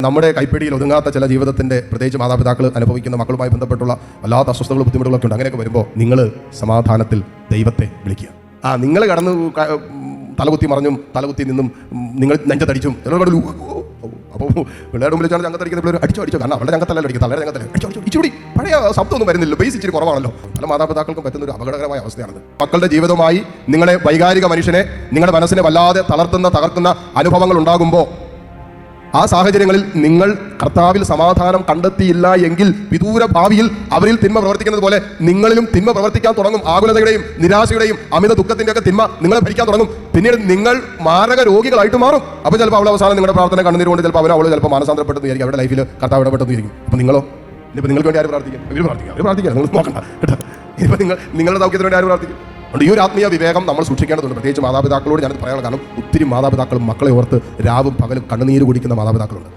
നമ്മുടെ കൈപ്പിടിയിൽ ഒതുങ്ങാത്ത ചില ജീവിതത്തിൻ്റെ പ്രത്യേകിച്ച് മാതാപിതാക്കൾ അനുഭവിക്കുന്ന മക്കളുമായി ബന്ധപ്പെട്ടുള്ള വല്ലാത്ത അസ്വസ്ഥകളും ബുദ്ധിമുട്ടുകളൊക്കെ ഉണ്ട്. അങ്ങനെയൊക്കെ വരുമ്പോൾ നിങ്ങൾ സമാധാനത്തിൽ ദൈവത്തെ വിളിക്കുക. നിങ്ങൾ കടന്ന് തലകുത്തി മറിഞ്ഞും തലകുത്തി നിന്നും നിങ്ങൾ നെഞ്ചത്തടിച്ചും ചിലരുടെ അപ്പോൾ പിള്ളേരുടെ മുമ്പിൽ വെച്ചാൽ ചങ്കത്തടിക്കുന്ന പിള്ളേർ അടിച്ചോ കാരണം അവരുടെ ചങ്കത്തല്ല അടിക്കും, തലയുടെ ചങ്കത്തല്ല അടിച്ചോ ഇച്ചിരി പഴയ ശബ്ദമൊന്നും വരുന്നില്ല, ബേസ് ഇച്ചിരി കുറവാണല്ലോ. പല മാതാപിതാക്കൾക്കും പറ്റുന്ന ഒരു അപകടകരമായ അവസ്ഥയാണത്. മക്കളുടെ ജീവിതവുമായി നിങ്ങളെ വൈകാരിക മനുഷ്യനെ നിങ്ങളുടെ മനസ്സിനെ വല്ലാതെ തകർക്കുന്ന അനുഭവങ്ങൾ ഉണ്ടാകുമ്പോൾ ആ സാഹചര്യങ്ങളിൽ നിങ്ങൾ കർത്താവിൽ സമാധാനം കണ്ടെത്തിയില്ല എങ്കിൽ വിദൂര ഭാവിയിൽ അവരിൽ തിന്മ പ്രവർത്തിക്കുന്നത് പോലെ നിങ്ങളിലും തിന്മ പ്രവർത്തിക്കാൻ തുടങ്ങും. ആകുലതയുടെയും നിരാശയുടെയും അമിത ദുഃഖത്തിൻ്റെ ഒക്കെ തിന്മ നിങ്ങളെ ഭരിക്കാൻ തുടങ്ങും. പിന്നീട് നിങ്ങൾ മാരക രോഗികളായിട്ട് മാറും. അപ്പോൾ ചിലപ്പോൾ അവൾ അവസാനം നിങ്ങളുടെ പ്രാർത്ഥന കണ്ണുനീരുകൊണ്ട് ചിലപ്പോൾ അവൾ ചിലപ്പോൾ മാനസാന്തരപ്പെട്ടെന്ന് വിചാരിക്കും, അവരുടെ ലൈഫിൽ കർത്താവ് ഇടപെട്ടെന്ന് വിചാരിക്കും. അപ്പോൾ നിങ്ങളോ ഇനിയിപ്പോൾ നിങ്ങൾക്ക് വേണ്ടി ആര് പ്രാർത്ഥിക്കും? ഇവർ പ്രാർത്ഥിക്കുക നിങ്ങൾ നോക്കണ്ട കേട്ടോ. ഇനിയിപ്പോൾ നിങ്ങളുടെ സൗഖ്യത്തിന് വേണ്ടി ആര് പ്രാർത്ഥിക്കും? അതുകൊണ്ട് ഈ ഒരു ആത്മീയ വിവേകം നമ്മൾ സൂക്ഷിക്കേണ്ടതുണ്ട്. പ്രത്യേകിച്ച് മാതാപിതാക്കളോട് ഞാനത് പറയാനുള്ള കാരണം ഒത്തിരി മാതാപിതാക്കളും മക്കളെ ഓർത്ത് രാവും പകലും കണ്ണുനീര് കുടിക്കുന്ന മാതാപിതാക്കളുണ്ട്.